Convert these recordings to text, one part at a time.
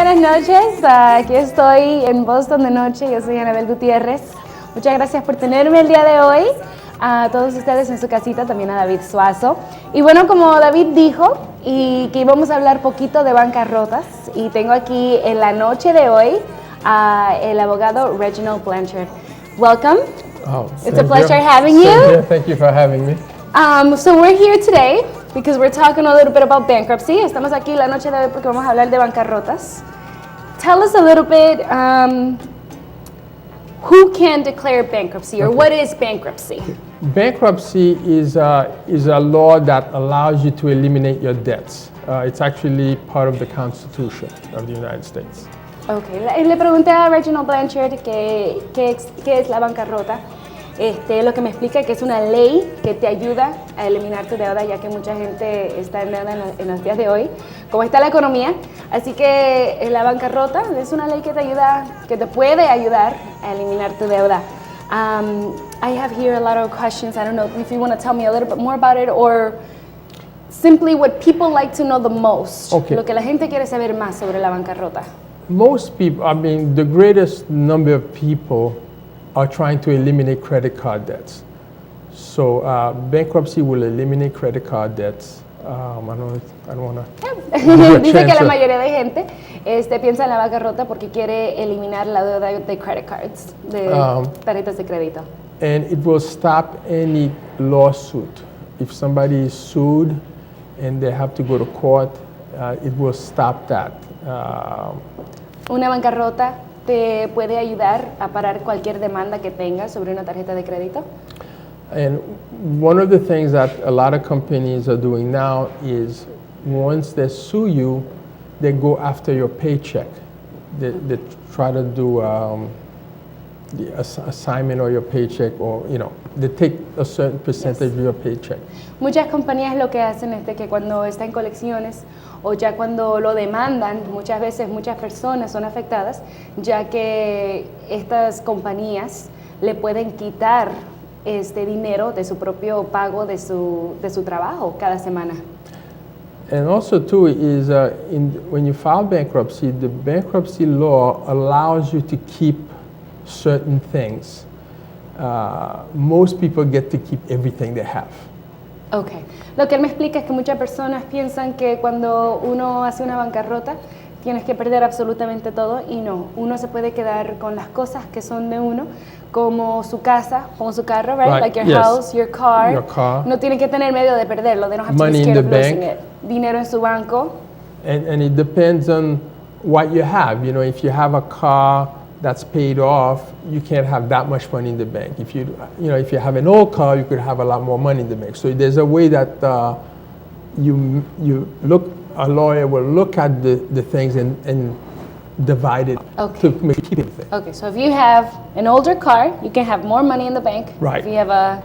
buenas noches. Aquí estoy en Boston de noche. Yo soy Anabel Gutiérrez. Muchas gracias por tenerme el día de hoy. A todos ustedes en su casita, también a David Suazo. Y bueno, como David dijo, y que íbamos a hablar poquito de bancarrotas, y tengo aquí en la noche de hoy el abogado Reginald Blanchard. Welcome. Oh, it's a pleasure having you. Yeah, thank you for having me. So we're here today because we're talking a little bit about bankruptcy. Estamos aquí la noche de hoy porque vamos a hablar de bancarrotas. Tell us a little bit, who can declare bankruptcy, or Okay. what is bankruptcy? Bankruptcy is a law that allows you to eliminate your debts. It's actually part of the Constitution of the United States. Okay. Le pregunté a Reginald Blanchard qué es la bancarrota. Lo que me explica que es una ley que te ayuda a eliminar tu deuda, ya que mucha gente está en deuda en los días de hoy, como está la economía. Así que la bancarrota es una ley que te ayuda, que te puede ayudar a eliminar tu deuda. I have here a lot of questions. I don't know if you want to tell me a little bit more about it, or simply what people like to know the most. Okay. Lo que la gente quiere saber más sobre la bancarrota. Most people, I mean, the greatest number of people are trying to eliminate credit card debts. So bankruptcy will eliminate credit card debts. I don't want to. Dice que la mayoría de gente piensa en la bancarrota porque quiere eliminar la deuda de credit cards, de tarjetas de crédito. And it will stop any lawsuit. If somebody is sued and they have to go to court, it will stop that. Una bancarrota te puede ayudar a parar cualquier demanda que tengas sobre una tarjeta de crédito. And one of the things that a lot of companies are doing now is once they sue you, they go after your paycheck. They try to do the assignment of your paycheck, or they take a certain percentage of your paycheck. Muchas compañías lo que hacen es que cuando está en colecciones o ya cuando lo demandan, muchas veces muchas personas son afectadas, ya que estas compañías le pueden quitar este dinero de su propio pago de su trabajo cada semana. And also too is when you file bankruptcy, the bankruptcy law allows you to keep certain things. Most people get to keep everything they have. Okay. Lo que él me explica es que muchas personas piensan que cuando uno hace una bancarrota tienes que perder absolutamente todo, y no. Uno se puede quedar con las cosas que son de uno, como su casa, como su carro, right? Like your house, your car. Your car. No tiene que tener miedo de perderlo. They don't have to Money be in scared the of losing bank. it. Dinero en su banco. And it depends on what you have. If you have a car that's paid off, you can't have that much money in the bank. If you have an old car, you could have a lot more money in the bank. So there's a way that a lawyer will look at the things and divide it to make it keep everything. Okay, so if you have an older car, you can have more money in the bank. Right. If you have a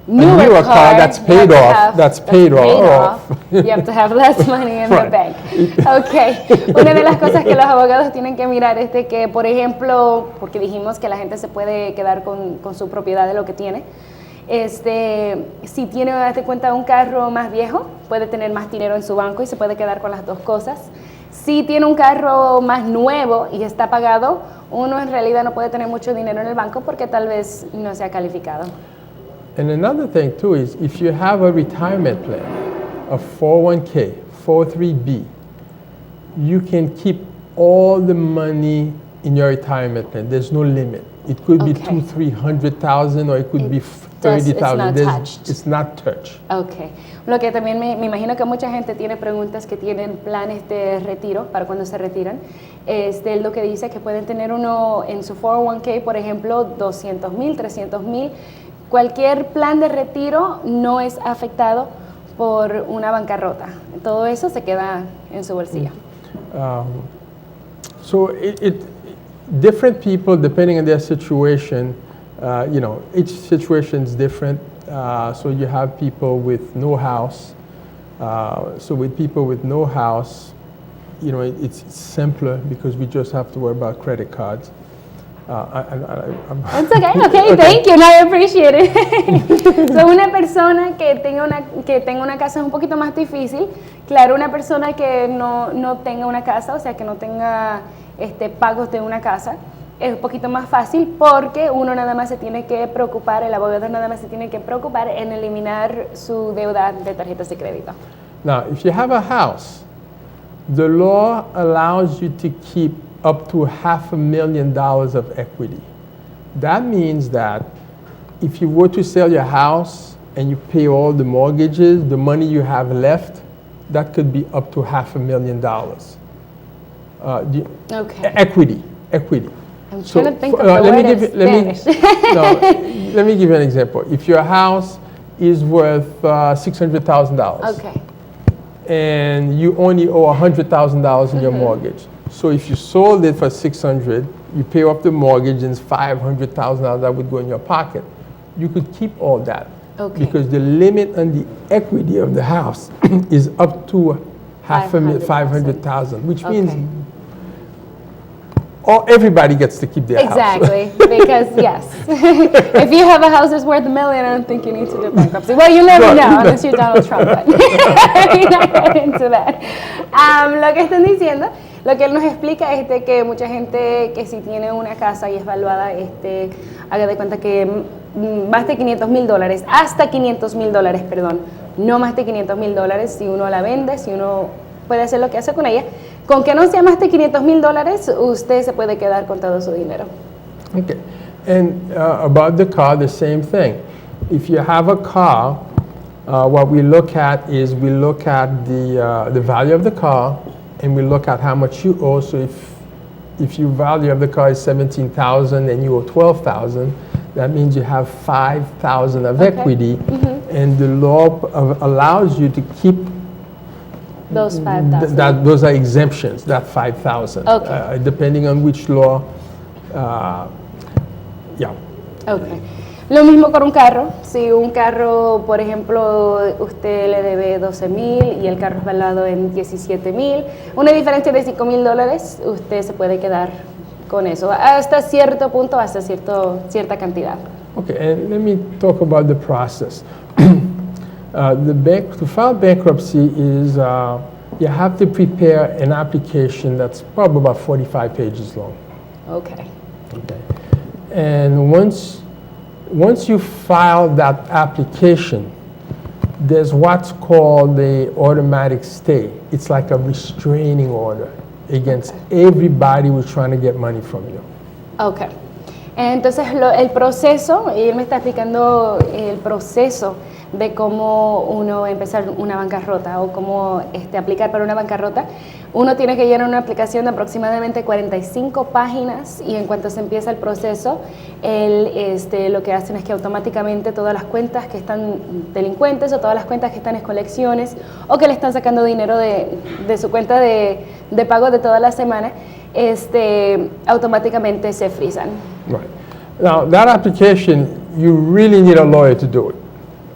newer car that's paid off, you have to have less money in the bank. Okay. Una de las cosas que los abogados tienen que mirar es de que, por ejemplo, porque dijimos que la gente se puede quedar con su propiedad de lo que tiene. Si tiene, hazte cuenta, un carro más viejo, puede tener más dinero en su banco y se puede quedar con las dos cosas. Si tiene un carro más nuevo y está pagado, uno en realidad no puede tener mucho dinero en el banco porque tal vez no sea calificado. And another thing too is if you have a retirement plan, a 401k, 403b, you can keep all the money in your retirement plan. There's no limit. It could be $200,000-300,000, or it could be $30,000. It's not touched. Okay. Lo que también me imagino que mucha gente tiene preguntas que tienen planes de retiro para cuando se retiran. Lo que dice que pueden tener uno en su 401k, por ejemplo, $200,000, $300,000. Cualquier plan de retiro no es afectado por una bancarrota. Todo eso se queda en su bolsillo. So different people, depending on their situation, each situation is different. So you have people with no house. So with people with no house, it's simpler because we just have to worry about credit cards. It's okay, thank you, no, I appreciate it. So, una persona que tenga una casa es un poquito más difícil. Claro, una persona que no tenga una casa, o sea, que no tenga pagos de una casa, es un poquito más fácil porque uno nada más se tiene que preocupar, el abogado nada más se tiene que preocupar en eliminar su deuda de tarjetas de crédito. Now, if you have a house, the law allows you to keep up to $500,000 of equity. That means that if you were to sell your house and you pay all the mortgages, the money you have left, that could be up to $500,000. Okay. Equity. I'm trying to think of the word in Spanish. Let me give you an example. If your house is worth $600,000, Okay. and you only owe $100,000 in your mortgage. So if you sold it for $600,000, you pay off the mortgage and it's $500,000 that would go in your pocket. You could keep all that. Okay. Because the limit on the equity of the house is up to $500,000, which means everybody gets to keep their house. Exactly, because yes, if you have a house that's worth $1 million, I don't think you need to do bankruptcy. Well, you never know unless you're Donald Trump, but we're not getting into that. Lo que están diciendo, lo que él nos explica es que mucha gente que si tiene una casa y es valuada, haga de cuenta que más de $500,000, hasta $500,000, perdón, no más de $500,000, si uno la vende, si uno puede hacer lo que hace con ella, con que no sea más de $500,000, usted se puede quedar con todo su dinero. Okay, and about the car, the same thing. If you have a car, what we look at is we look at the value of the car, and we look at how much you owe. So if your value of the car is $17,000 and you owe $12,000, that means you have $5,000 of equity, and the law allows you to keep those $5,000. Those are exemptions, that $5,000. Okay. Depending on which law, Okay. Lo mismo con un carro. Si un carro, por ejemplo, usted le debe $12,000 y el carro es valuado en $17,000, una diferencia de $5,000, usted se puede quedar con eso hasta cierto punto, hasta cierta cantidad. Okay, and let me talk about the process. To file bankruptcy is you have to prepare an application that's probably about 45 pages long. Okay. And once you file that application, there's what's called the automatic stay. It's like a restraining order against everybody who's trying to get money from you. Okay. Entonces el proceso, y él me está explicando el proceso de cómo uno empezar una bancarrota o cómo aplicar para una bancarrota. Uno tiene que llenar una aplicación de aproximadamente 45 páginas y en cuanto se empieza el proceso, lo que hacen es que automáticamente todas las cuentas que están delincuentes o todas las cuentas que están en colecciones o que le están sacando dinero de su cuenta de pago de toda la semana, automáticamente se frisan. Right. Now, that application, you really need a lawyer to do it.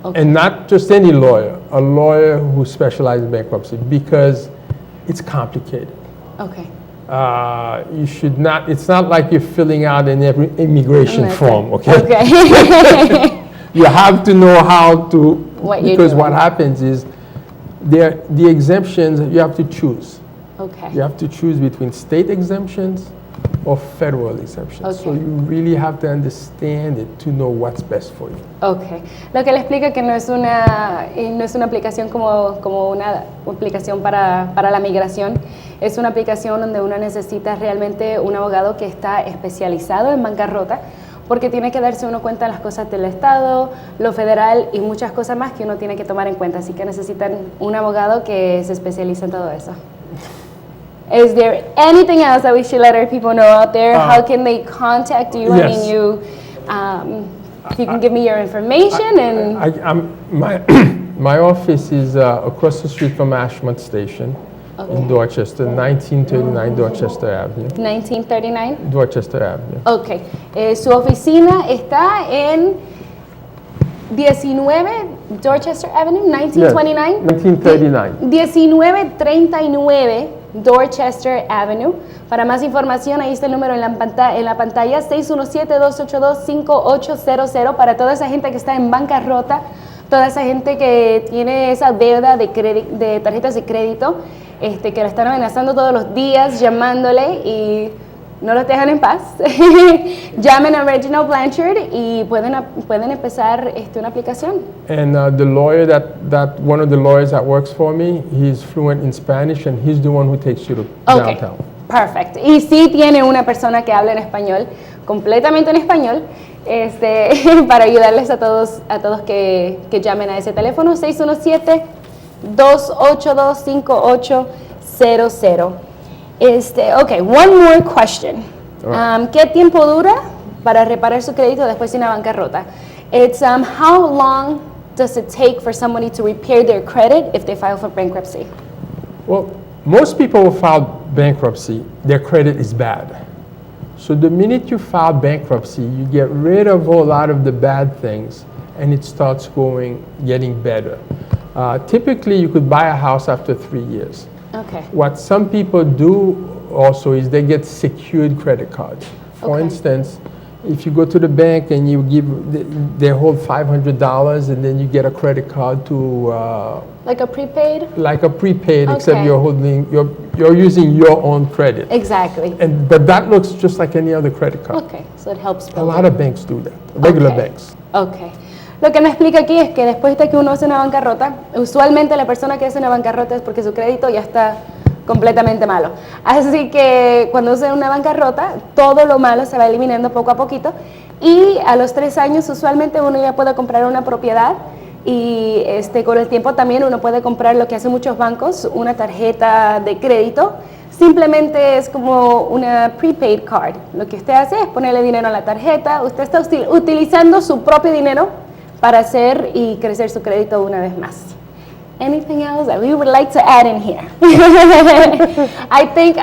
Okay. And not just any lawyer, a lawyer who specializes in bankruptcy, because it's complicated. Okay. You should not, it's not like you're filling out an immigration form, okay? Okay. You have to know how to, because what happens is, the exemptions, you have to choose. Okay. You have to choose between state exemptions or federal exemptions. Okay. So you really have to understand it to know what's best for you. Okay. Lo que le explica que no es una aplicación como una aplicación para la migración. Es una aplicación donde uno necesita realmente un abogado que está especializado en bancarrota, porque tiene que darse uno cuenta de las cosas del Estado, lo federal y muchas cosas más que uno tiene que tomar en cuenta. Así que necesitan un abogado que se especialice en todo eso. Is there anything else that we should let our people know out there? How can they contact you? Yes. I mean, if you can give me your information my office is across the street from Ashmont Station in Dorchester, 1939 Dorchester Avenue. 1939? Dorchester Avenue. Okay. Su oficina está en 19 Dorchester Avenue, 1929? Yes, 1939. 1939 Dorchester Avenue. Para más información, ahí está el número en la pantalla, 617-282-5800, para toda esa gente que está en bancarrota, toda esa gente que tiene esa deuda de tarjetas de crédito, que lo están amenazando todos los días, llamándole y no los dejan en paz. Llamen a Reginald Blanchard y pueden empezar una aplicación. And the lawyer one of the lawyers that works for me, he's fluent in Spanish and he's the one who takes you to downtown. Perfect. Y sí tiene una persona que habla en español, completamente en español, para ayudarles a todos que llamen a ese teléfono, 617-282-5800. Okay, one more question. ¿Qué tiempo dura para reparar su crédito después de una bancarrota? It's how long does it take for somebody to repair their credit if they file for bankruptcy? Well, most people who file bankruptcy, their credit is bad. So the minute you file bankruptcy, you get rid of a lot of the bad things and it starts getting better. Typically, you could buy a house after 3 years. Okay. What some people do also is they get secured credit cards. For instance, if you go to the bank and they hold $500 and then you get a credit card to like a prepaid? Like a prepaid, except you're using your own credit. Exactly. But that looks just like any other credit card. Okay, so it helps. A lot of banks do that, regular banks. Okay. Lo que me explica aquí es que después de que uno hace una bancarrota, usualmente la persona que hace una bancarrota es porque su crédito ya está completamente malo. Así que cuando hace una bancarrota, todo lo malo se va eliminando poco a poquito y a los 3 años usualmente uno ya puede comprar una propiedad y con el tiempo también uno puede comprar lo que hacen muchos bancos, una tarjeta de crédito. Simplemente es como una prepaid card. Lo que usted hace es ponerle dinero a la tarjeta, usted está utilizando su propio dinero para hacer y crecer su crédito una vez más. Anything else that we would like to add in here? I think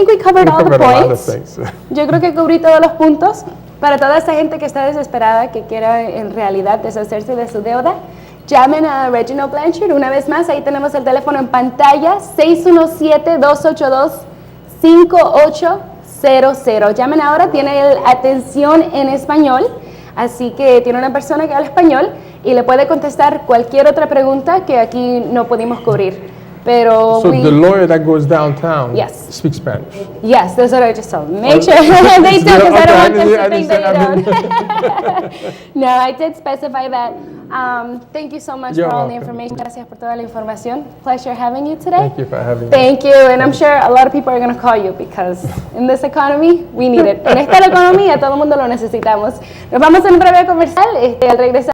we covered all the points. Yo creo que cubrí todos los puntos. Para toda esa gente que está desesperada, que quiera en realidad deshacerse de su deuda, llamen a Reginald Blanchard. Una vez más, ahí tenemos el teléfono en pantalla, 617-282-5800. Llamen ahora, tiene atención en español. Así que tiene una persona que habla español y le puede contestar cualquier otra pregunta que aquí no pudimos cubrir. Pero the lawyer that goes downtown speaks Spanish. Yes, that's what I just told them. Make sure they do, because I don't want them to think that you don't. No, I did specify that. Thank you so much for all the information. Gracias por toda la información. Pleasure having you today. Thank you for having me. Thank you, and I'm sure a lot of people are going to call you because in this economy, we need it. En esta economía todo el mundo lo necesitamos. Nos vamos a un breve comercial. Al regresar